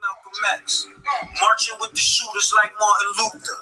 Malcolm X, marching with the shooters like Martin Luther.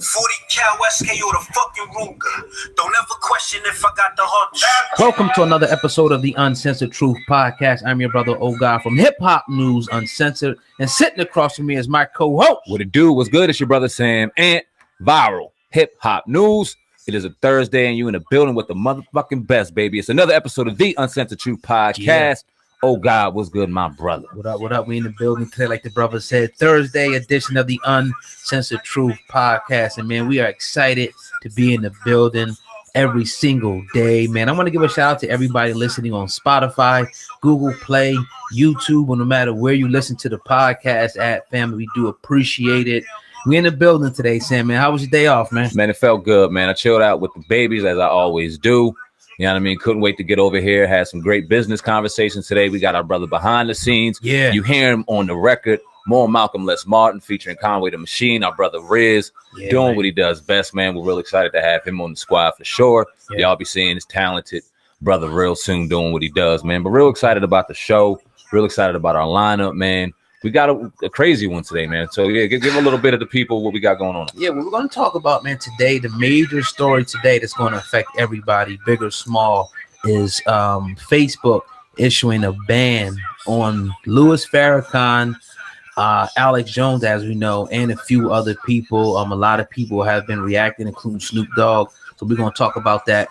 40 cal SKO the fucking Ruger. Don't ever question if I got the heart. Welcome to another episode of the Uncensored Truth Podcast. I'm your brother, God from Hip Hop News Uncensored, and sitting across from me is my co-host. What it do? What's good? It's your brother Sam and Viral Hip Hop News. It is a Thursday, and you in the building with the motherfucking best, baby. It's another episode of the Uncensored Truth Podcast. Yeah. Oh God, what's good, my brother? What up? What up? We in the building today, like the brother said, Thursday edition of the Uncensored Truth Podcast. And man, we are excited to be in the building every single day, man. I want to give a shout out to everybody listening on Spotify, Google Play, YouTube, or no matter where you listen to the podcast at, family. We do appreciate it. We in the building today, Sam, man. How was your day off, man? Man, it felt good, man. I chilled out with the babies as I always do. You know what I mean? Couldn't wait to get over here. Had some great business conversations today. We got our brother behind the scenes. Yeah. You hear him on the record. More Malcolm Less Martin featuring Conway the Machine. Our brother Riz doing what he does best, man. We're real excited to have him on the squad for sure. Yeah. Y'all be seeing his talented brother real soon doing what he does, man. But real excited about the show. Real excited about our lineup, man. We got a crazy one today, man. So, yeah, give a little bit of the people what we got going on. Yeah, what we're going to talk about, man, today, the major story today that's going to affect everybody, big or small, is Facebook issuing a ban on Louis Farrakhan, Alex Jones, as we know, and a few other people. A lot of people have been reacting, including Snoop Dogg. So we're going to talk about that,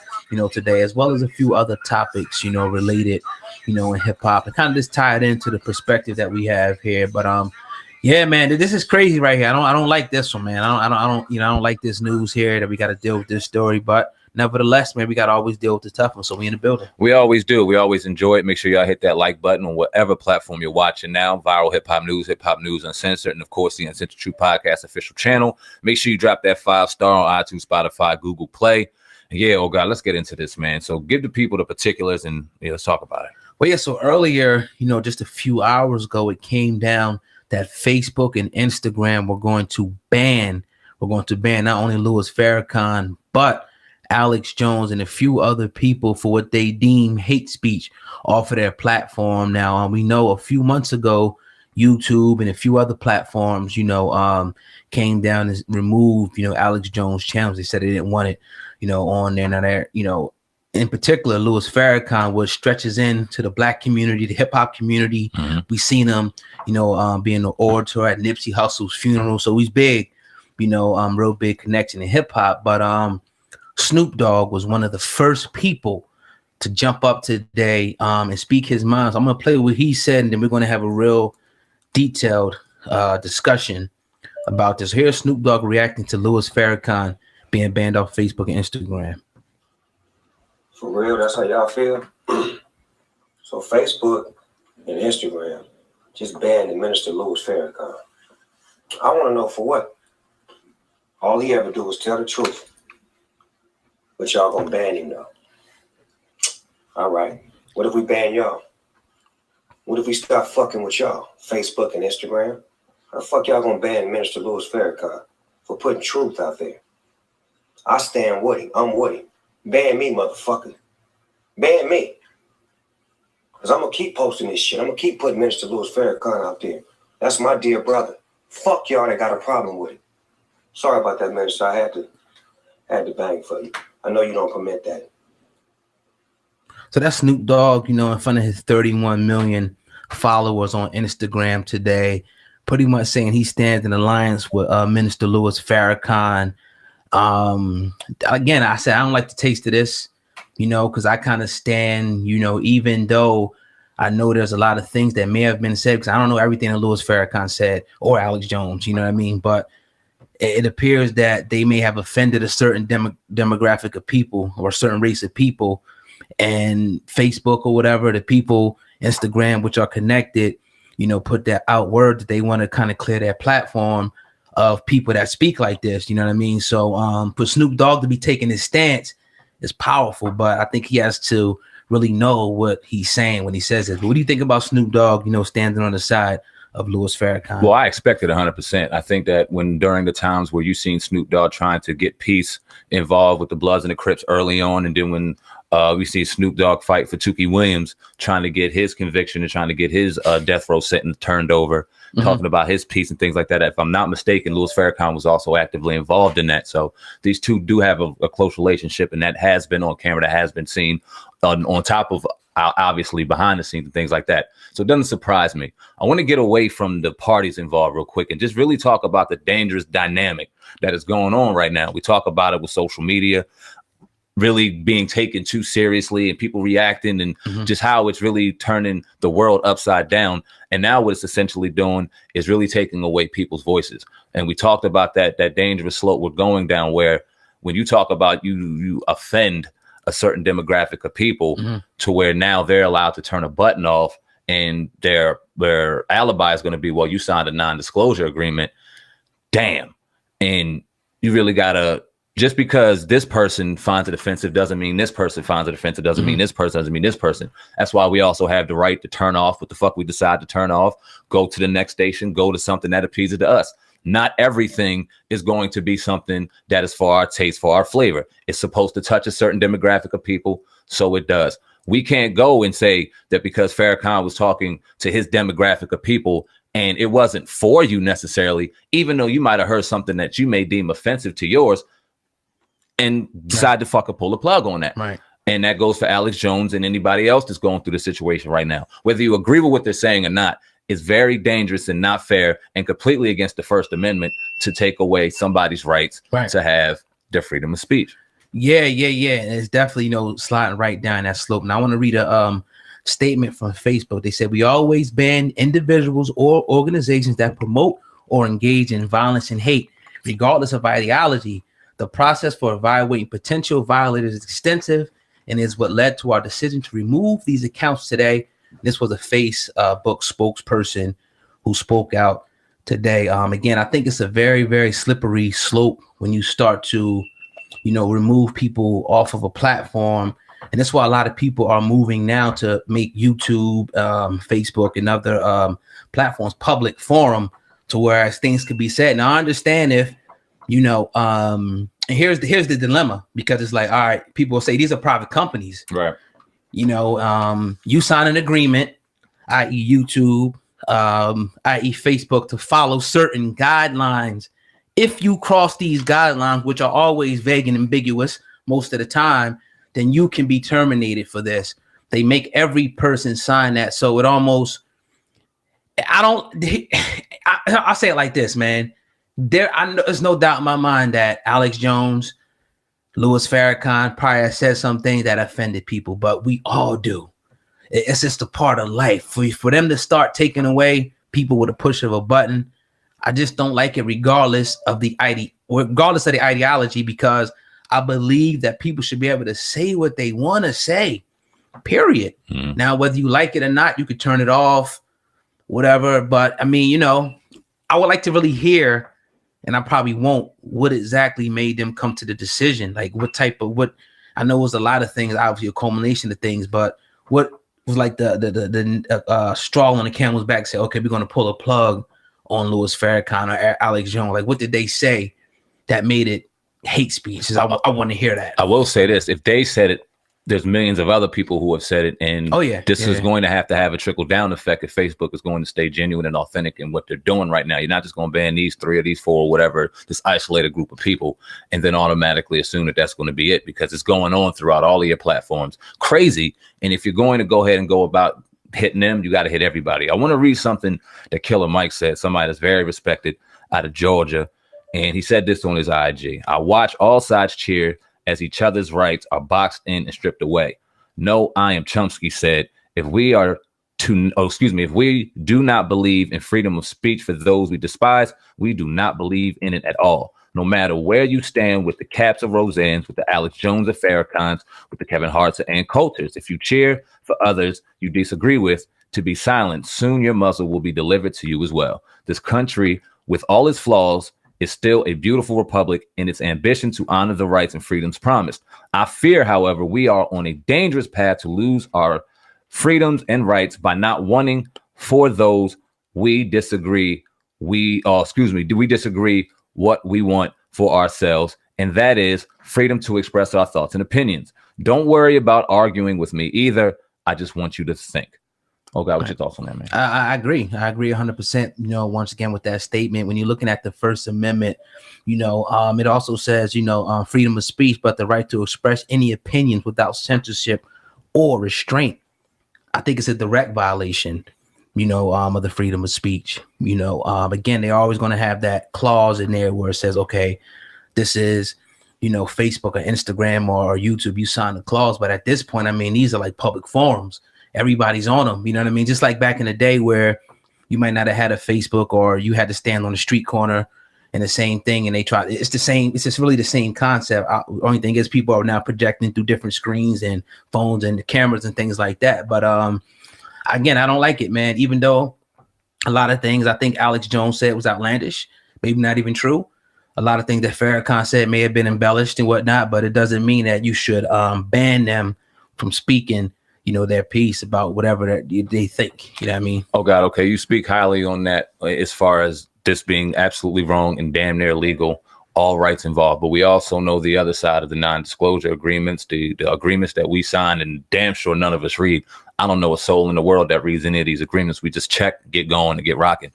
today, as well as a few other topics, related, in hip hop, and kind of just tie it into the perspective that we have here. But yeah, man, this is crazy right here. I don't like this one, man. I don't like this news here that we got to deal with this story. But nevertheless, man, we got to always deal with the tough one. So we in the building. We always do. We always enjoy it. Make sure y'all hit that like button on whatever platform you're watching now. Viral Hip Hop News Uncensored, and of course the Uncensored Truth Podcast official channel. Make sure you drop that 5-star on iTunes, Spotify, Google Play. And yeah, oh God, let's get into this, man. So give the people the particulars and let's talk about it. Well, yeah, so earlier, just a few hours ago, it came down that Facebook and Instagram were going to ban not only Louis Farrakhan, but Alex Jones and a few other people for what they deem hate speech off of their platform. Now, we know a few months ago, YouTube and a few other platforms, came down and removed, Alex Jones' channels. They said they didn't want it, on there. Now, they're, in particular, Louis Farrakhan, which stretches into the black community, the hip hop community. Mm-hmm. We seen him, being an orator at Nipsey Hussle's funeral. So he's big, real big connection in hip hop. But Snoop Dogg was one of the first people to jump up today and speak his mind. So I'm going to play what he said, and then we're going to have a real detailed discussion about this. Here's Snoop Dogg reacting to Louis Farrakhan being banned off Facebook and Instagram. For real, that's how y'all feel? So Facebook and Instagram just banned the Minister Louis Farrakhan. I want to know for what? All he ever do is tell the truth. But y'all gonna ban him now. All right. What if we ban y'all? What if we stop fucking with y'all? Facebook and Instagram? How the fuck y'all gonna ban Minister Louis Farrakhan for putting truth out there? I stand with him. I'm with him. Ban me, motherfucker. Ban me. Because I'm going to keep posting this shit. I'm going to keep putting Minister Louis Farrakhan out there. That's my dear brother. Fuck y'all that got a problem with it. Sorry about that, Minister. I had to bang for you. I know you don't permit that. So that's Snoop Dogg, in front of his 31 million followers on Instagram today, pretty much saying he stands in alliance with Minister Louis Farrakhan. Again, I said I don't like the taste of this, because I kind of stand, even though I know there's a lot of things that may have been said, because I don't know everything that Louis Farrakhan said or Alex Jones, you know what I mean? But it appears that they may have offended a certain demographic of people or a certain race of people, and Facebook or whatever, the people, Instagram, which are connected, put that out word that they want to kind of clear their platform of people that speak like this, you know what I mean? So for Snoop Dogg to be taking his stance is powerful, but I think he has to really know what he's saying when he says it. But what do you think about Snoop Dogg, standing on the side of Louis Farrakhan? Well, I expected 100%. I think that during the times where you've seen Snoop Dogg trying to get peace involved with the Bloods and the Crips early on, and then when we see Snoop Dogg fight for Tukey Williams, trying to get his conviction and trying to get his death row sentence turned over, talking about his piece and things like that. If I'm not mistaken, Louis Farrakhan was also actively involved in that. So these two do have a close relationship, and that has been on camera, that has been seen on top of obviously behind the scenes and things like that. So it doesn't surprise me. I want to get away from the parties involved real quick and just really talk about the dangerous dynamic that is going on right now. We talk about it with social media really being taken too seriously and people reacting and just how it's really turning the world upside down. And now what it's essentially doing is really taking away people's voices. And we talked about that dangerous slope we're going down, where when you talk about you offend a certain demographic of people to where now they're allowed to turn a button off and their alibi is going to be, well, you signed a non-disclosure agreement. Damn. And you really gotta, just because this person finds it offensive doesn't mean this person finds it offensive, doesn't mean this person, doesn't mean this person. That's why we also have the right to turn off what the fuck we decide to turn off, go to the next station, go to something that appeases to us. Not everything is going to be something that is for our taste, for our flavor. It's supposed to touch a certain demographic of people, so it does. We can't go and say that because Farrakhan was talking to his demographic of people and it wasn't for you necessarily, even though you might have heard something that you may deem offensive to yours, and decide to fucking pull the plug on that. Right. And that goes for Alex Jones and anybody else that's going through the situation right now. Whether you agree with what they're saying or not, it's very dangerous and not fair and completely against the First Amendment to take away somebody's rights to have their freedom of speech. Yeah. And it's definitely, sliding right down that slope. Now I want to read a statement from Facebook. They said, we always ban individuals or organizations that promote or engage in violence and hate, regardless of ideology. The process for evaluating potential violators is extensive and is what led to our decision to remove these accounts today. This was a Facebook spokesperson who spoke out today. Again, I think it's a very, very slippery slope when you start to, remove people off of a platform. And that's why a lot of people are moving now to make YouTube, Facebook, and other platforms public forum to where things could be said. Now, I understand if, and here's the dilemma, because it's like, all right, people say these are private companies. Right. You sign an agreement, i.e. YouTube, i.e. Facebook, to follow certain guidelines. If you cross these guidelines, which are always vague and ambiguous most of the time, then you can be terminated for this. They make every person sign that. So it almost, I'll say it like this, man. There's no doubt in my mind that Alex Jones, Louis Farrakhan probably said something that offended people, but we all do. It's just a part of life. For them to start taking away people with a push of a button, I just don't like it, regardless of the ideology, because I believe that people should be able to say what they want to say, period. Now, whether you like it or not, you could turn it off, whatever. But I mean, I would like to really hear, and I probably won't, what exactly made them come to the decision. Like what I know it was a lot of things, obviously a culmination of things, but what was like the straw on the camel's back, say, okay, we're going to pull a plug on Louis Farrakhan or Alex Jones. Like, what did they say that made it hate speech? I want to hear that. I will say this: if they said it, there's millions of other people who have said it, and this is going to have a trickle down effect if Facebook is going to stay genuine and authentic in what they're doing right now. You're not just going to ban these 3 or these 4 or whatever, this isolated group of people, and then automatically assume that that's going to be it, because it's going on throughout all of your platforms. Crazy. And if you're going to go ahead and go about hitting them, you got to hit everybody. I want to read something that Killer Mike said, somebody that's very respected out of Georgia. And he said this on his IG: I watch all sides cheer as each other's rights are boxed in and stripped away. No, I am Chomsky said, if we do not believe in freedom of speech for those we despise, we do not believe in it at all. No matter where you stand with the Caps of Roseanne's, with the Alex Jones of Farrakhan's, with the Kevin Hart's and Coulter's, if you cheer for others you disagree with to be silent, soon your muzzle will be delivered to you as well. This country, with all its flaws, is still a beautiful republic in its ambition to honor the rights and freedoms promised. I fear, however, we are on a dangerous path to lose our freedoms and rights by not wanting for those we disagree. We disagree what we want for ourselves, and that is freedom to express our thoughts and opinions. Don't worry about arguing with me either. I just want you to think. Oh God, what's your thoughts on that, man? I agree. I agree 100%. You know, once again with that statement, when you're looking at the First Amendment, you know, it also says, you know, freedom of speech, but the right to express any opinions without censorship or restraint. I think it's a direct violation, you know, of the freedom of speech. You know, again, they're always going to have that clause in there where it says, okay, this is, you know, Facebook or Instagram or YouTube, you sign the clause. But at this point, I mean, these are like public forums. Everybody's on them. You know what I mean? Just like back in the day where you might not have had a Facebook or you had to stand on the street corner and the same thing. And they try, it's the same. It's just really the same concept. Only thing is people are now projecting through different screens and phones and the cameras and things like that. But again, I don't like it, man. Even though a lot of things I think Alex Jones said was outlandish, maybe not even true. A lot of things that Farrakhan said may have been embellished and whatnot, but it doesn't mean that you should ban them from speaking, you know, their piece about whatever that they think. You know what I mean? Oh God, okay. You speak highly on that as far as this being absolutely wrong and damn near illegal, all rights involved. But we also know the other side of the non-disclosure agreements, the agreements that we signed, and damn sure none of us read. I don't know a soul in the world that reads any of these agreements. We just check, get going, and get rocking.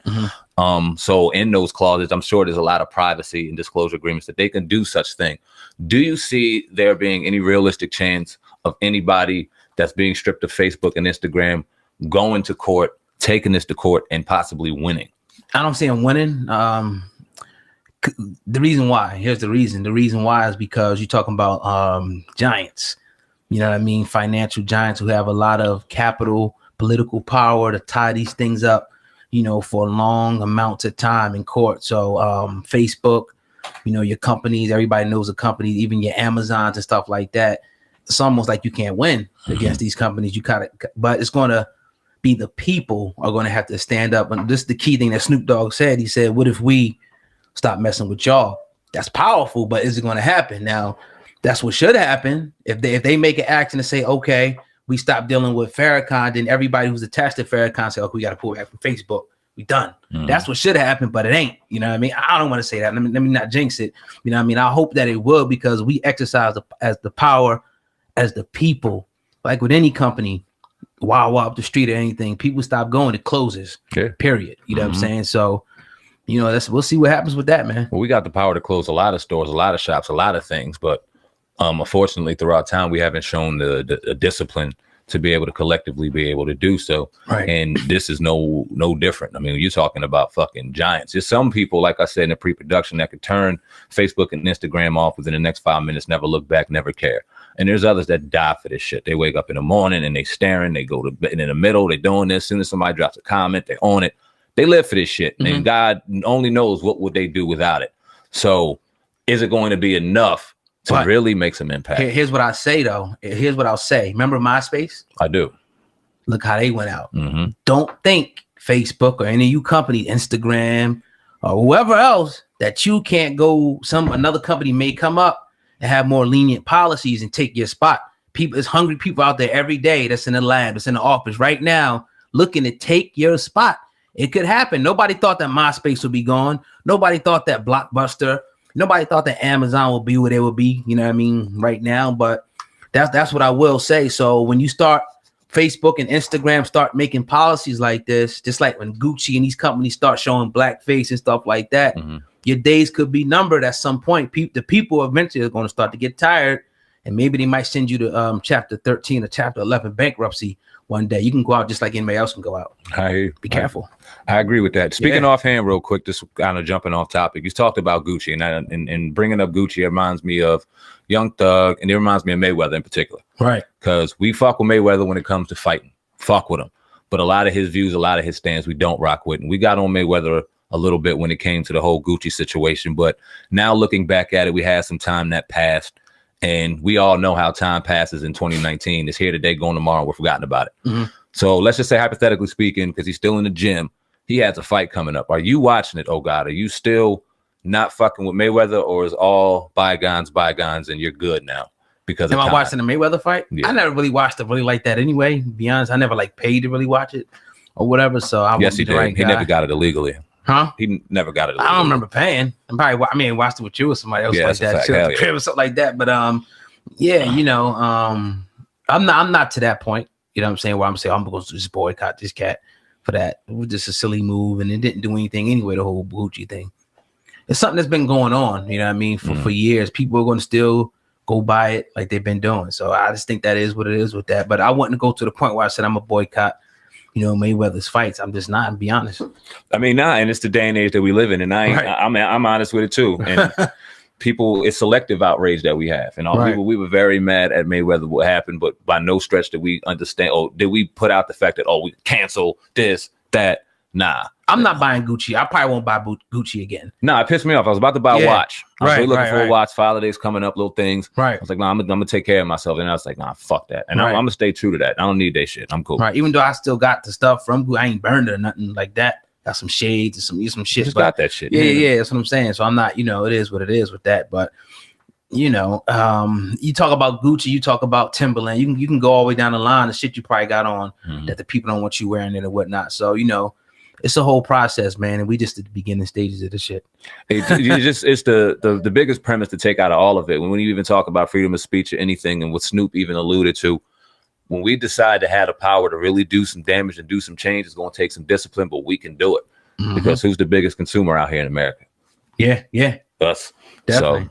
So in those clauses, I'm sure there's a lot of privacy and disclosure agreements that they can do such thing. Do you see there being any realistic chance of anybody that's being stripped of Facebook and Instagram going to court, taking this to court, and possibly winning? I don't see them winning. The reason why, here's the reason. The reason why is because you're talking about giants. You know what I mean? Financial giants who have a lot of capital, political power to tie these things up, you know, for long amounts of time in court. So Facebook, you know, your companies, everybody knows the companies, even your Amazons and stuff like that. It's almost like you can't win against these companies. You kind of, but it's going to be the people are going to have to stand up. And this is the key thing that Snoop Dogg said. He said, what if we stop messing with y'all? That's powerful, but is it going to happen? Now, that's what should happen. If they make an action to say, okay, we stop dealing with Farrakhan, then everybody who's attached to Farrakhan say, okay, we got to pull back from Facebook. We done. That's what should happen, but it ain't. You know what I mean? I don't want to say that. Let me not jinx it. You know what I mean? I hope that it will, because we exercise as the power as the people. Like with any company, wow up the street or anything, people stop going, it closes. Period. You know what I'm saying? So, you know, we'll see what happens with that, man. Well, we got the power to close a lot of stores, a lot of shops, a lot of things, but unfortunately, throughout time, we haven't shown the discipline to be able to collectively be able to do so. Right. And this is no different. I mean, you're talking about fucking giants. There's some people, like I said in the pre-production, that could turn Facebook and Instagram off within the next 5 minutes, never look back, never care. And there's others that die for this shit. They wake up in the morning and they staring, they go to bed, and in the middle, they doing this. As soon as somebody drops a comment, they own it. They live for this shit. And God only knows what would they do without it. So is it going to be enough to really make some impact? Here's what I say, though. Here's what I'll say. Remember MySpace? I do. Look how they went out. Don't think Facebook or any of you companies, Instagram or whoever else, that you can't go. Another company may come up and have more lenient policies and take your spot. People, there's hungry people out there every day that's in the lab, that's in the office right now, looking to take your spot. It could happen. Nobody thought that MySpace would be gone. Nobody thought that Blockbuster. Nobody thought that Amazon would be where they would be, you know what I mean, right now. But that's what I will say. So when you start, Facebook and Instagram start making policies like this, just like when Gucci and these companies start showing blackface and stuff like that, your days could be numbered at some point. The people eventually are going to start to get tired, and maybe they might send you to chapter 13 or chapter 11 bankruptcy one day. You can go out just like anybody else can go out. Be careful. I agree with that. Speaking offhand real quick, just kind of jumping off topic, you talked about Gucci, and bringing up Gucci, it reminds me of Young Thug, and it reminds me of Mayweather in particular. Right. Because we fuck with Mayweather when it comes to fighting. Fuck with him. But a lot of his views, a lot of his stands, we don't rock with. And we got on Mayweather a little bit when it came to the whole Gucci situation. But now looking back at it, we had some time that passed. And we all know how time passes in 2019. It's here today, going tomorrow. We're forgotten about it. So let's just say, hypothetically speaking, because he's still in the gym, he has a fight coming up. Are you watching it? Oh, God. Are you still not fucking with Mayweather, or is all bygones and you're good now? Because am I watching the Mayweather fight? Yeah. I never really watched it really like that anyway. To be honest, I never like paid to really watch it or whatever. So I yes, he did. Right, he never got it illegally. Huh? He never got it illegally. I don't remember paying. I watched it with you or somebody else like that, or something like that. But yeah, you know, I'm not to that point. You know what I'm saying? Where I'm saying I'm going to just boycott this cat for that. It was just a silly move, and it didn't do anything anyway. The whole Gucci thing. It's something that's been going on. You know what I mean? For years, people are going to still go buy it like they've been doing. So I just think that is what it is with that. But I wouldn't go to the point where I said I'm a boycott, you know, Mayweather's fights. I'm just not, to be honest. I mean, and it's the day and age that we live in, and I'm honest with it too. And people, it's selective outrage that we have, and we were very mad at Mayweather what happened, but by no stretch did we understand. Oh, did we put out the fact that we cancel this, that? Nah. I'm not buying Gucci. I probably won't buy Gucci again. Nah, it pissed me off. I was about to buy a watch. I was really looking for a watch. Holidays coming up, little things. Right. I was like, nah, I'm gonna take care of myself. And I was like, nah, fuck that. And I'm gonna stay true to that. I don't need that shit. I'm cool. Right. Even though I still got the stuff from Gucci, I ain't burned it or nothing like that. Got some shades and some shit. Just got that shit. Yeah. That's what I'm saying. So I'm not, you know, it is what it is with that. But you know, you talk about Gucci, you talk about Timberland. You can go all the way down the line. The shit you probably got on that the people don't want you wearing it and whatnot. So you know. It's a whole process, man, and we just at the beginning stages of the shit. It's the biggest premise to take out of all of it. When you even talk about freedom of speech or anything, and what Snoop even alluded to, when we decide to have the power to really do some damage and do some change, it's going to take some discipline, but we can do it because who's the biggest consumer out here in America? Yeah, us. Definitely. So,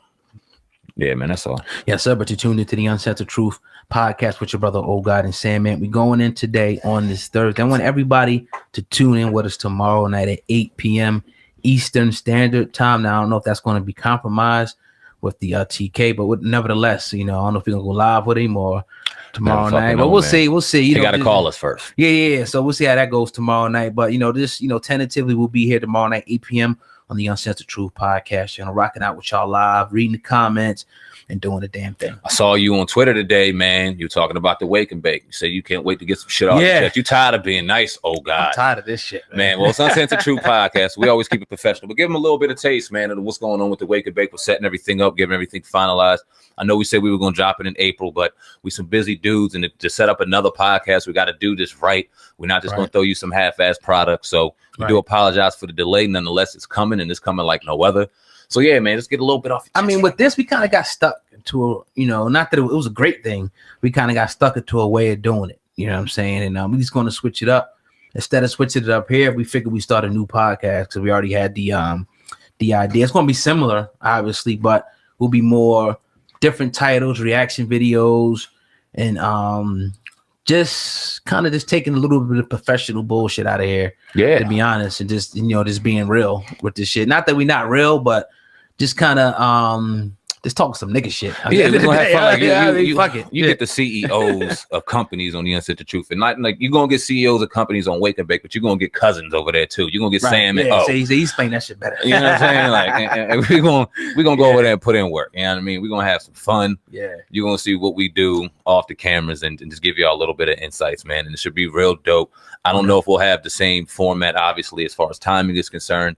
yeah, man, that's all. Yes, sir. But you tuned into the Uncensored Truth podcast with your brother, Old God and Sandman. We're going in today on this Thursday. I want everybody to tune in with us tomorrow night at 8 p.m. Eastern Standard Time. Now, I don't know if that's going to be compromised with the TK, but nevertheless, you know, I don't know if we're going to go live with him or tomorrow night, but we'll see. We'll see. You got to call us first. Yeah. So we'll see how that goes tomorrow night. But, you know, tentatively we'll be here tomorrow night, 8 p.m. on the Uncensored Truth podcast. You know, rocking out with y'all live, reading the comments, and doing the damn thing. I saw you on Twitter today, man. You talking about the wake and bake. You said you can't wait to get some shit off your chest. You tired of being nice, oh God. I'm tired of this shit, man. Well, it's Uncensored Truth podcast. We always keep it professional, but give them a little bit of taste, man, of what's going on with the wake and bake. We're setting everything up, getting everything finalized. I know we said we were going to drop it in April, but we some busy dudes, and to set up another podcast, we got to do this right. We're not just going to throw you some half-ass products. So we do apologize for the delay. Nonetheless, it's coming, and it's coming like no other. So yeah, man, let's get a little bit off. I mean, with this, we kind of got stuck into a, you know, not that it was a great thing. We kind of got stuck into a way of doing it. You know what I'm saying? And we're just going to switch it up. Instead of switching it up here, we figured we start a new podcast because we already had the idea. It's going to be similar, obviously, but we'll be more different titles, reaction videos, and just kind of just taking a little bit of professional bullshit out of here. Yeah, to be honest, and just, you know, just being real with this shit. Not that we're not real, but just kind of just talking some nigga shit. Yeah, we're gonna have fun. Fuck it. You get the CEOs of companies on the Uncensored Truth, and not like you're gonna get CEOs of companies on Wake and Bake, but you're gonna get cousins over there too. You're gonna get Sam and he's playing that shit better. You know what I'm saying? Like, and we're gonna go over there and put in work. You know what I mean? We're gonna have some fun. Yeah, you're gonna see what we do off the cameras and just give y'all a little bit of insights, man. And it should be real dope. I don't know if we'll have the same format, obviously, as far as timing is concerned,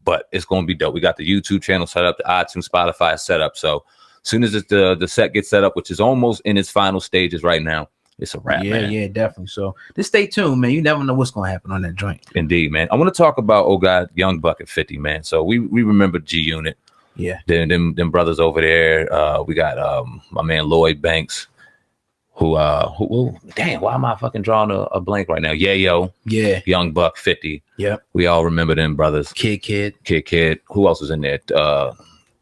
but it's going to be dope. We got the YouTube channel set up, the iTunes, Spotify set up. So as soon as the set gets set up, which is almost in its final stages right now, it's a wrap, man. Yeah, definitely. So just stay tuned, man. You never know what's going to happen on that joint. Indeed, man. I want to talk about, oh God, Young Buck at 50, man. So we remember G-Unit. Yeah. Them brothers over there. We got my man Lloyd Banks, who damn, why am I fucking drawing a blank right now? Yayo. Yeah. Young Buck 50. Yep. We all remember them brothers. Kid. Who else was in there?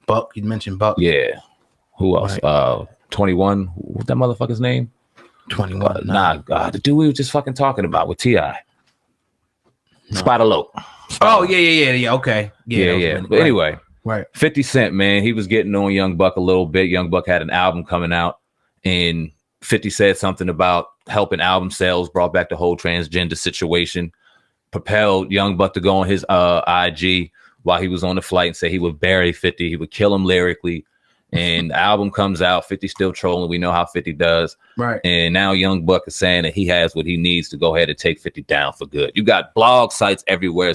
Buck. You mentioned Buck. Yeah. Who else? Right. 21. What's that motherfucker's name? 21. The dude we were just fucking talking about with T.I. No. Spider Loc. Oh, yeah. Okay. Yeah. But anyway. Right. 50 Cent, man, he was getting on Young Buck a little bit. Young Buck had an album coming out, and 50 said something about helping album sales, brought back the whole transgender situation, propelled Young Buck to go on his IG while he was on the flight and say he would bury 50, he would kill him lyrically. And the album comes out, 50 still trolling. We know how 50 does. Right. And now Young Buck is saying that he has what he needs to go ahead and take 50 down for good. You got blog sites everywhere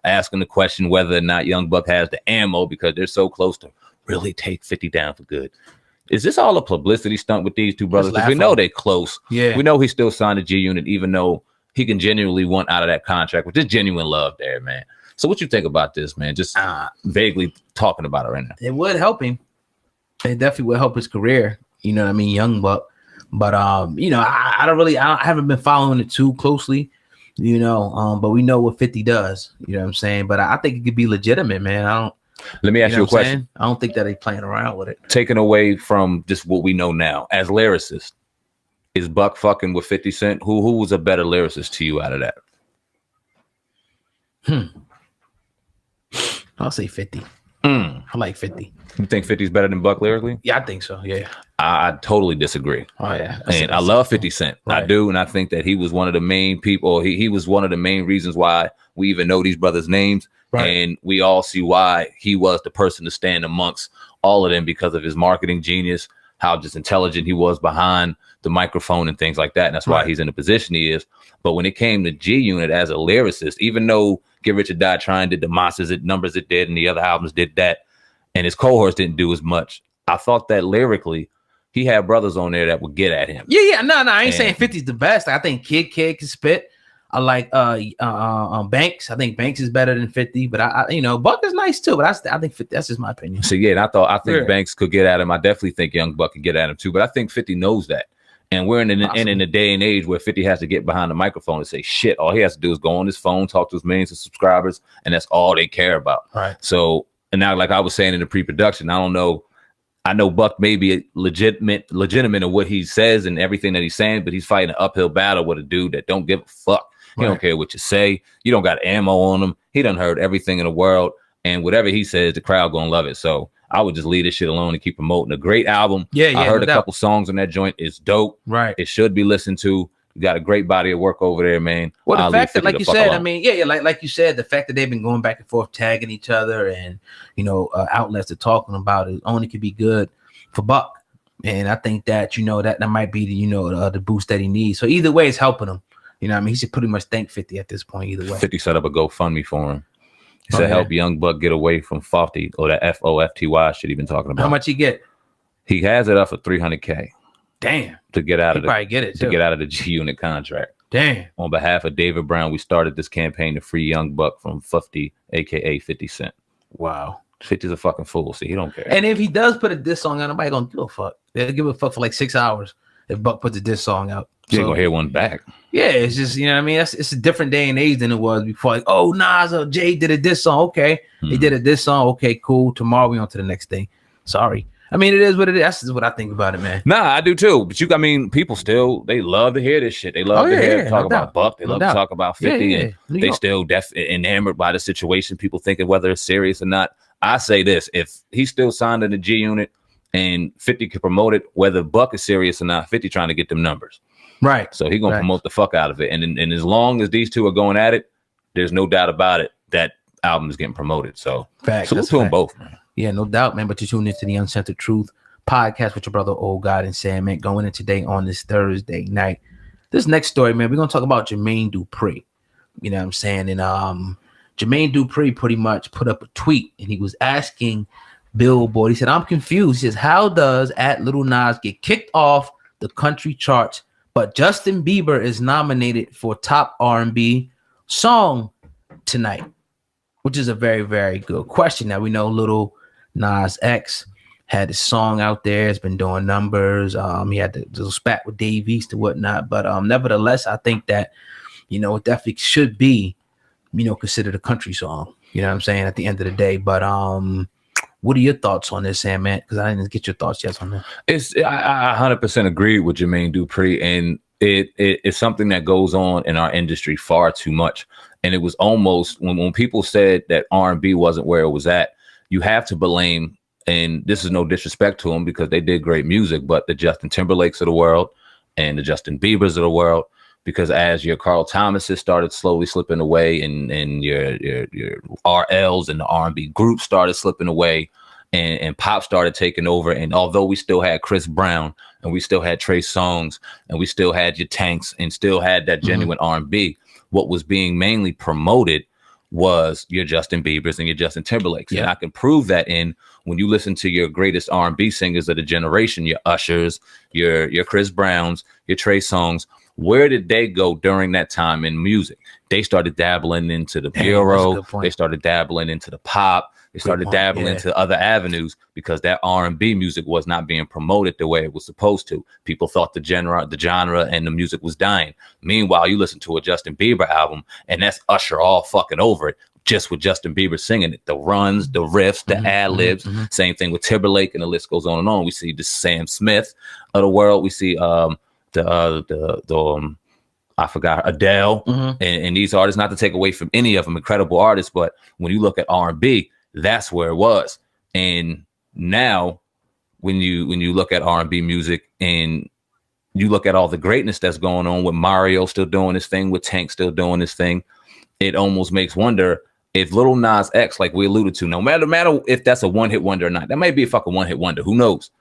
asking the question whether or not Young Buck has the ammo because they're so close to really take 50 down for good. Is this all a publicity stunt with these two brothers? Because we know they're close. Yeah. We know he still signed a G-Unit, even though he can genuinely want out of that contract, with this genuine love there, man. So what you think about this, man? Just vaguely talking about it right now. It would help him. It definitely would help his career. You know what I mean? Young Buck. But you know, I haven't been following it too closely, you know. But we know what 50 does, you know what I'm saying. But I think it could be legitimate, man. Let me ask you a question. I don't think that they playing around with it. Taken away from just what we know now, as lyricists, is Buck fucking with 50 Cent? Who was a better lyricist to you out of that? I'll say 50. I like 50. You think 50's better than Buck lyrically? Yeah, I think so. Yeah. I totally disagree. Oh yeah. And I love 50 Cent. Right. I do. And I think that he was one of the main people. He was one of the main reasons why we even know these brothers' names. Right. And we all see why he was the person to stand amongst all of them because of his marketing genius, how just intelligent he was behind the microphone and things like that. And that's why he's in the position he is. But when it came to G Unit as a lyricist, even though Get Rich or Die Trying did the monsters, it numbers it did, and the other albums did that, and his cohorts didn't do as much, I thought that lyrically he had brothers on there that would get at him. Yeah. No, I ain't saying 50's the best. I think Kid can spit. I like Banks. I think Banks is better than 50, but I you know, Buck is nice too. But I think 50, that's just my opinion. So yeah, and I think Banks could get at him. I definitely think Young Buck could get at him too. But I think 50 knows that. And we're in a day and age where 50 has to get behind the microphone and say shit. All he has to do is go on his phone, talk to his millions of subscribers, and that's all they care about. Right. So, and now, like I was saying in the pre-production, I don't know. I know Buck may be legitimate in what he says and everything that he's saying, but he's fighting an uphill battle with a dude that don't give a fuck. He don't care what you say. You don't got ammo on him. He done heard everything in the world, and whatever he says, the crowd gonna love it. So I would just leave this shit alone and keep promoting a great album. Yeah. I heard a couple songs on that joint. It's dope. Right. It should be listened to. You got a great body of work over there, man. Well, the fact that, like you said, I mean, like you said, the fact that they've been going back and forth, tagging each other, and you know, outlets are talking about it only could be good for Buck. And I think that, you know, that might be the, you know, the boost that he needs. So either way, it's helping him. You know what I mean? He should pretty much thank 50 at this point, either way. 50 set up a GoFundMe for him. He said, help Young Buck get away from Fofty, or that FOFTY shit he been talking about. How much he get? He has it up for $300K. Damn. To get out of the G Unit contract. Damn. On behalf of David Brown, we started this campaign to free Young Buck from Fofty, aka 50 Cent. Wow. 50's a fucking fool. See, he don't care. And if he does put a diss song out, nobody gonna give a fuck. They'll give a fuck for like 6 hours if Buck puts a diss song out. You ain't gonna hear one back. Yeah, it's just, you know what I mean? It's a different day and age than it was before. Like, oh, Nas or Jay did a diss song. Okay. They did a diss song. Okay, cool. Tomorrow we on to the next thing. Sorry. I mean, it is what it is. That's just what I think about it, man. Nah, I do too. But I mean, people still, they love to hear this shit. They love to talk about Buck. They love to talk about 50. And they still enamored by the situation. People thinking whether it's serious or not. I say this, if he's still signed in the G Unit and 50 can promote it, whether Buck is serious or not, 50 trying to get them numbers. Right. So he's going to promote the fuck out of it. And as long as these two are going at it, there's no doubt about it that album is getting promoted. So salute to them both, man. Yeah, no doubt, man. But you tune into the Uncensored Truth podcast with your brother, Old God and Sam, man. Going in today on this Thursday night. This next story, man, we're going to talk about Jermaine Dupri. You know what I'm saying? And Jermaine Dupri pretty much put up a tweet, and he was asking Billboard. He said, I'm confused. He says, how does Lil Nas get kicked off the country charts, but Justin Bieber is nominated for top R&B song tonight? Which is a very, very good question. Now, we know Lil Nas X had a song out there. It's been doing numbers. He had the little spat with Dave East and whatnot. But nevertheless, I think that, you know, it definitely should be, you know, considered a country song. You know what I'm saying? At the end of the day. But what are your thoughts on this, Sam, man? Because I didn't get your thoughts yet on that. I 100% agree with Jermaine Dupri, and it's something that goes on in our industry far too much. And it was almost when people said that R&B wasn't where it was at, you have to blame, and this is no disrespect to them because they did great music, but the Justin Timberlakes of the world and the Justin Biebers of the world, because as your Carl Thomases started slowly slipping away, and your RLs and the R&B group started slipping away, and pop started taking over. And although we still had Chris Brown and we still had Trey Songz and we still had your Tanks and still had that genuine R&B, what was being mainly promoted was your Justin Biebers and your Justin Timberlakes. Yeah. And I can prove that in when you listen to your greatest R&B singers of the generation, your Ushers, your Chris Browns, your Trey Songz. Where did they go during that time in music? They started dabbling into the bureau. They started dabbling into the pop. They started dabbling into other avenues because that R&B music was not being promoted the way it was supposed to. People thought the genre and the music was dying. Meanwhile, you listen to a Justin Bieber album and that's Usher all fucking over it, just with Justin Bieber singing it. The runs, the riffs, the ad-libs. Same thing with Timberlake, and the list goes on and on. We see the Sam Smith of the world. We see I forgot Adele, and these artists, not to take away from any of them, incredible artists, but when you look at R&B, that's where it was. And now when you look at R&B music and you look at all the greatness that's going on with Mario still doing his thing, with Tank still doing his thing, it almost makes wonder if Lil Nas X, like we alluded to, no matter if that's a one-hit wonder or not, that might be a fucking one-hit wonder. Who knows?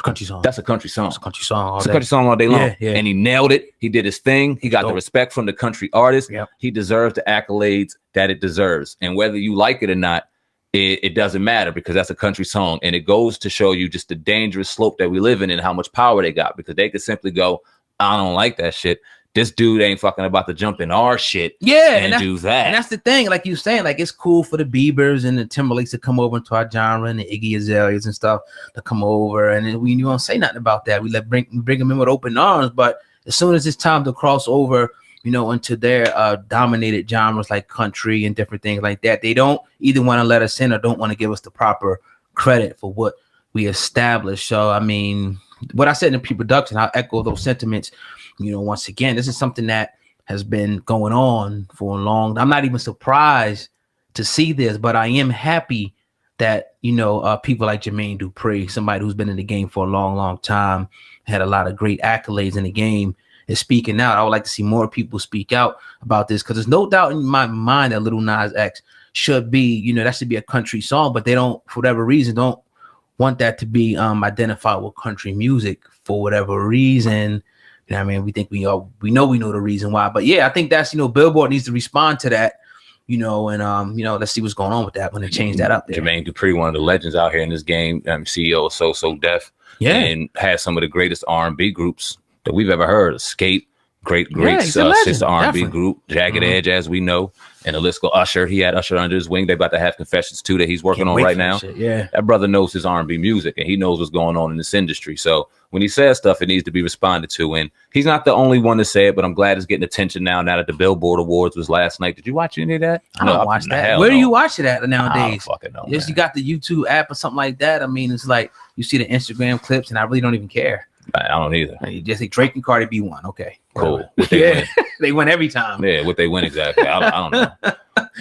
Country song. That's a country song. It's a country song. It's a country song all day long. Yeah. And he nailed it. He did his thing. He got the respect from the country artist. Yep. He deserves the accolades that it deserves. And whether you like it or not, it doesn't matter, because that's a country song. And it goes to show you just the dangerous slope that we live in and how much power they got, because they could simply go, I don't like that shit. This dude ain't fucking about to jump in our shit. Yeah, and do that. And that's the thing, like you saying, like it's cool for the Biebers and the Timberlakes to come over into our genre, and the Iggy Azaleas and stuff to come over, and then we don't say nothing about that. We bring them in with open arms. But as soon as it's time to cross over, into their dominated genres like country and different things like that, they don't either want to let us in or don't want to give us the proper credit for what we established. So I mean, what I said in the pre-production, I'll echo those sentiments. Once again, this is something that has been going on for a long. I'm not even surprised to see this, but I am happy that people like Jermaine Dupri, somebody who's been in the game for a long, long time, had a lot of great accolades in the game, is speaking out. I would like to see more people speak out about this, because there's no doubt in my mind that Lil Nas X should be, that should be a country song, but they don't, for whatever reason, don't want that to be identified with country music for whatever reason. I mean, we think we know the reason why, but yeah, I think that's, Billboard needs to respond to that, and let's see what's going on with that when they change that up there. Jermaine Dupree, one of the legends out here in this game, CEO of So Def, and has some of the greatest R&B groups that we've ever heard. Escape, great sister R&B group, Jagged Edge, as we know, and the list go. Usher, he had Usher under his wing. They about to have Confessions too that he's working on right now. That brother knows his R&B music, and he knows what's going on in this industry. So when he says stuff, it needs to be responded to. And he's not the only one to say it, but I'm glad it's getting attention now that the Billboard Awards was last night. Did you watch any of that? I don't watch that. Where do you watch it at nowadays? I don't fucking know. Yes, you got the YouTube app or something like that. I mean, it's like you see the Instagram clips, and I really don't even care. I don't either. You just say Drake and Cardi B won. Okay, cool. They win every time. Yeah, what they win exactly. I don't know.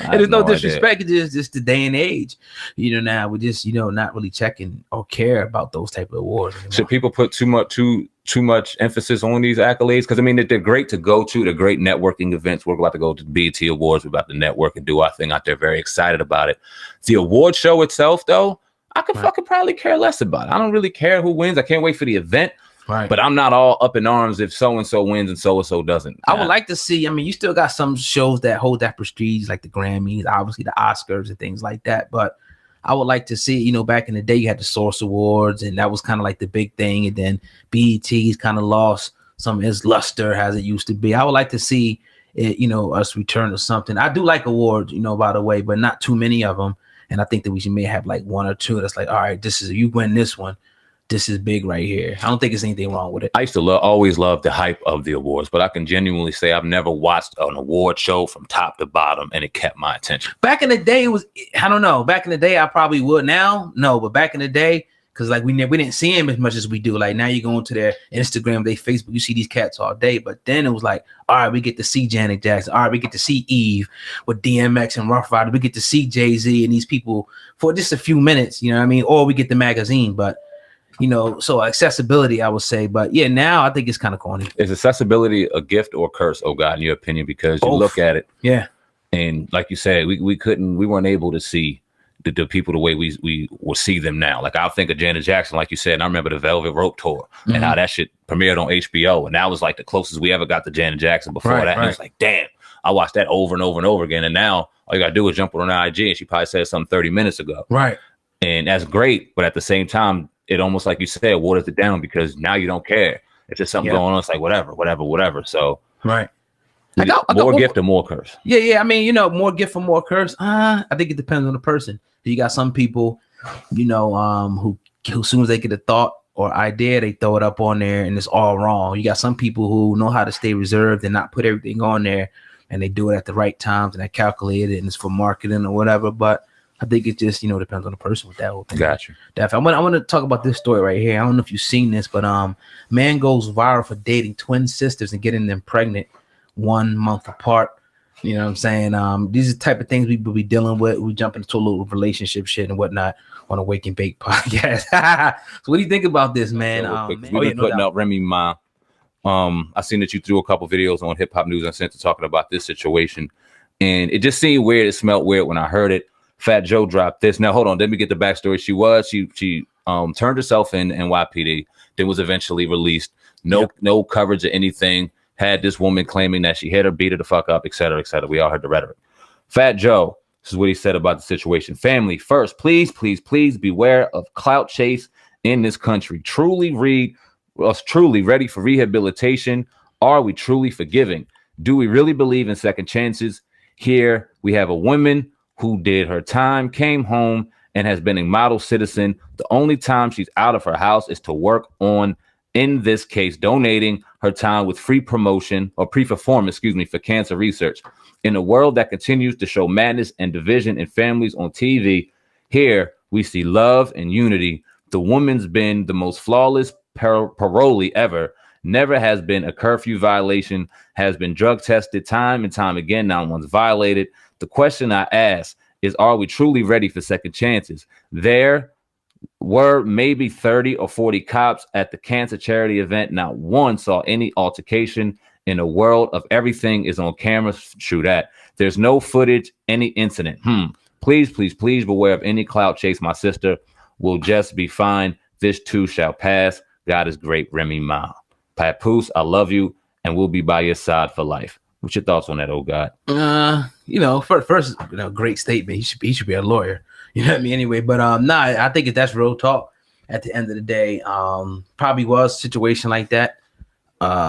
There's no disrespect. It's just the day and age. Now we just not really checking or care about those type of awards anymore. Should people put too much emphasis on these accolades? Because I mean, they're great to go to. They're great networking events. We're about to go to the BET Awards. We're about to network and do our thing out there. Very excited about it. The award show itself, though, I could fucking probably care less about it. I don't really care who wins. I can't wait for the event. Right. But I'm not all up in arms if so-and-so wins and so-and-so doesn't. I would like to see, I mean, you still got some shows that hold that prestige, like the Grammys, obviously the Oscars and things like that. But I would like to see, back in the day, you had the Source Awards, and that was kind of like the big thing. And then BET's kind of lost some of its luster as it used to be. I would like to see it, us return to something. I do like awards, by the way, but not too many of them. And I think that we may have like one or two that's like, all right, you win this one. This is big right here. I don't think there's anything wrong with it. I used to always love the hype of the awards, but I can genuinely say I've never watched an award show from top to bottom and it kept my attention. Back in the day, I don't know. Back in the day, I probably would. Now, no, but back in the day, because like we didn't see him as much as we do. Like now you go into their Instagram, their Facebook, you see these cats all day. But then it was like, all right, we get to see Janet Jackson. All right, we get to see Eve with DMX and Rough Rider. We get to see Jay-Z and these people for just a few minutes, you know what I mean? Or we get the magazine, but so accessibility, I would say. But yeah, now I think it's kind of corny. Is accessibility a gift or a curse, oh God, in your opinion? Because you look at it, and like you said, we weren't able to see the people the way we will see them now. Like I think of Janet Jackson, like you said, and I remember the Velvet Rope tour and how that shit premiered on HBO, and that was like the closest we ever got to Janet Jackson before that. And it's like, damn, I watched that over and over and over again, and now all you gotta do is jump on IG, and she probably said something 30 minutes ago, right? And that's great, but at the same time, it almost, like you said, waters it down, because now you don't care. If there's something going on, it's like whatever. So right. More gift or more curse? Yeah. I mean, more gift or more curse. I think it depends on the person. You got some people, you know, who as soon as they get a thought or idea, they throw it up on there and it's all wrong. You got some people who know how to stay reserved and not put everything on there, and they do it at the right times and they calculate it and it's for marketing or whatever. But I think it just, you know, depends on the person with that whole thing. Gotcha. Definitely. I want to talk about this story right here. I don't know if you've seen this, but man goes viral for dating twin sisters and getting them pregnant 1 month apart. You know what I'm saying? These are the type of things we will be dealing with. We jump into a little relationship shit and whatnot on a Wake and Bake podcast. So what do you think about this, man? We've been putting up Remy Ma. I seen that you threw a couple videos on Hip Hop News Uncensored talking about this situation, and it just seemed weird. It smelled weird when I heard it. Fat Joe dropped this. Now hold on, let me get the backstory. She turned herself in NYPD, then was eventually released. No coverage of anything. Had this woman claiming that she hit her, beat her the fuck up, etc., etc. We all heard the rhetoric. Fat Joe, this is what he said about the situation. Family first, please, please, please beware of clout chase in this country. Truly ready for rehabilitation? Are we truly forgiving? Do we really believe in second chances? Here we have a woman who did her time, came home, and has been a model citizen. The only time she's out of her house is to work on, in this case, donating her time with free promotion or pre-performance, for cancer research. In a world that continues to show madness and division in families on TV, here we see love and unity. The woman's been the most flawless parolee ever. Never has been a curfew violation, has been drug tested time and time again, not once violated. The question I ask is, are we truly ready for second chances? There were maybe 30 or 40 cops at the cancer charity event. Not one saw any altercation. In a world of everything is on camera, true that. There's no footage, any incident. Please, please, please beware of any clout chase. My sister will just be fine. This too shall pass. God is great, Remy Ma. Papoose, I love you, and we'll be by your side for life. What's your thoughts on that, old God? You know, first, you know, great statement. He should be a lawyer. You know what I mean? Anyway, but I think if that's real talk, at the end of the day, probably was a situation like that.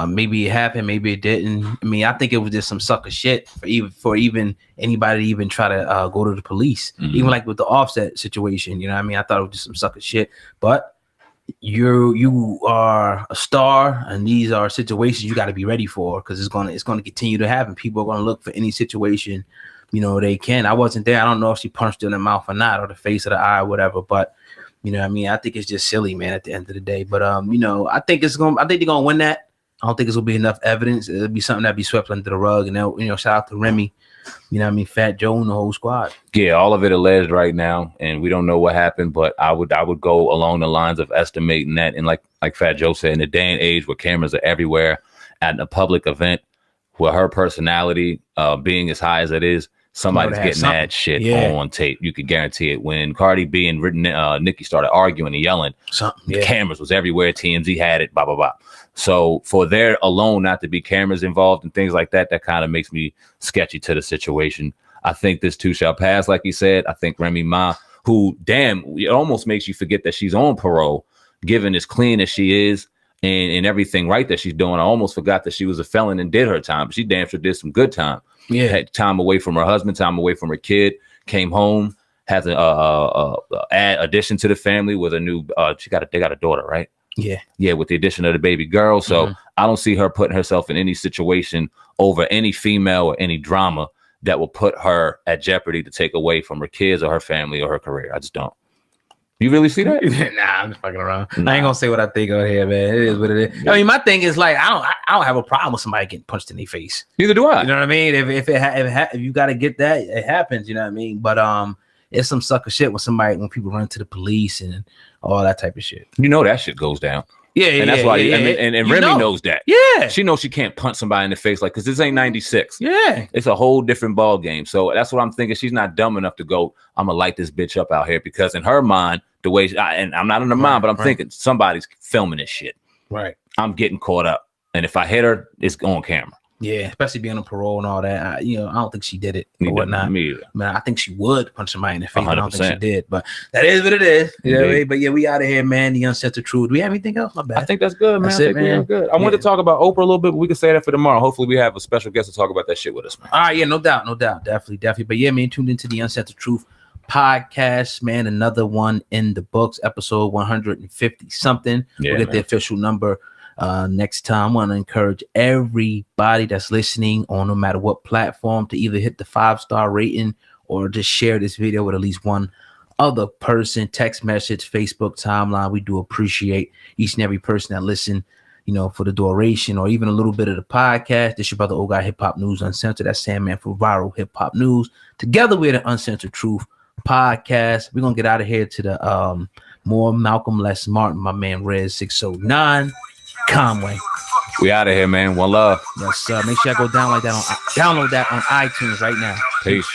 Maybe it happened, maybe it didn't. I mean, I think it was just some sucker shit for even anybody to even try to go to the police. Even like with the Offset situation, you know what I mean? I thought it was just some sucker shit. But you are a star, and these are situations you got to be ready for, because it's gonna continue to happen. People are gonna look for any situation, you know, they can. I wasn't there. I don't know if she punched her in the mouth or not, or the face or the eye or whatever. But you know what I mean? I think it's just silly, man, at the end of the day. But you know, I think they're gonna win that. I don't think it's gonna be enough evidence. It'll be something that'll be swept under the rug. And you know, shout out to Remy, you know what I mean, Fat Joe and the whole squad. Yeah, all of it alleged right now, and we don't know what happened, but I would go along the lines of estimating that. And like Fat Joe said, in the day and age where cameras are everywhere, at a public event, where her personality being as high as it is, somebody's getting that shit on tape. You can guarantee it. When Cardi B and Nicki started arguing and yelling, the cameras was everywhere. TMZ had it, blah, blah, blah. So for there alone not to be cameras involved and things like that, that kind of makes me sketchy to the situation. I think this too shall pass, like he said. I think Remy Ma, who, damn, it almost makes you forget that she's on parole, given as clean as she is and everything right that she's doing. I almost forgot that she was a felon and did her time. But she damn sure did some good time. Yeah, had time away from her husband, time away from her kid, came home, has an addition to the family with a new, they got a daughter, right? Yeah, with the addition of the baby girl. So I don't see her putting herself in any situation over any female or any drama that will put her at jeopardy to take away from her kids or her family or her career. I just don't. You really see that? Nah, I'm just fucking around. I ain't gonna say what I think out here, man. It is what it is. I mean, my thing is like I don't have a problem with somebody getting punched in their face. Neither do I. You know what I mean? If you got to get that, it happens. You know what I mean? But it's some sucker shit when people run to the police and all that type of shit. You know that shit goes down. Yeah, and that's why. And Remy knows that. Yeah, she knows she can't punch somebody in the face because this ain't 96. Yeah, it's a whole different ball game. So that's what I'm thinking. She's not dumb enough to go, I'm gonna light this bitch up out here, because in her mind, the way and I'm not in her mind, but I'm thinking somebody's filming this shit. Right. I'm getting caught up, and if I hit her, it's on camera. Yeah, especially being on parole and all that. I don't think she did it or whatnot. Me either. Man, I think she would punch somebody in the face. 100%. I don't think she did, but that is what it is. You know what I mean? But yeah, we out of here, man. The Uncensored Truth. Do we have anything else? My bad. I think that's good, man. That's I think man. we're good. I wanted to talk about Oprah a little bit, but we can say that for tomorrow. Hopefully, we have a special guest to talk about that shit with us, man. All right, yeah, no doubt, definitely. But yeah, man, tuned into the Uncensored Truth podcast, man. Another one in the books, episode 150 something. Yeah, we'll get the official number next time. I want to encourage everybody that's listening on no matter what platform to either hit the 5-star rating or just share this video with at least one other person. Text message, Facebook timeline. We do appreciate each and every person that listen, you know, for the duration or even a little bit of the podcast. This is your brother Old Guy Hip Hop News Uncensored. That's Sandman for Viral Hip Hop News. Together we're the Uncensored Truth podcast. We're gonna get out of here to the more Malcolm, less Martin, my man Rez 609 Conway. We out of here, man. One love. Yes, sir. Make sure I go download that on iTunes right now. Peace.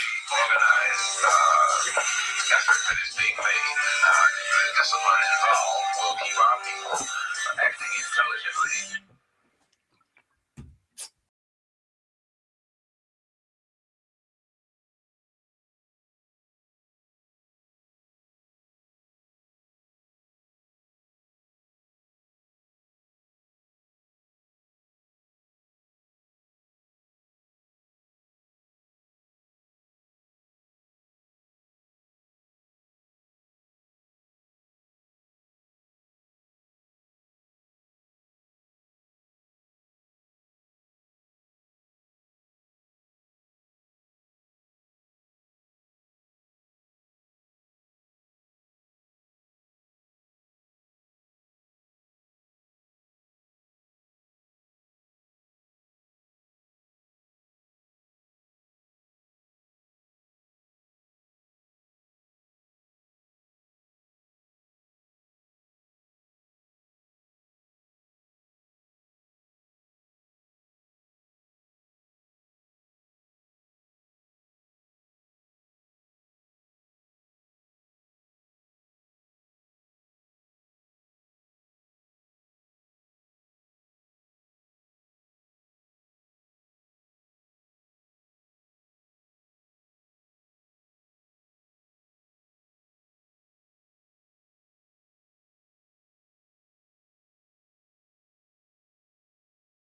Discipline involved will keep our people acting intelligently.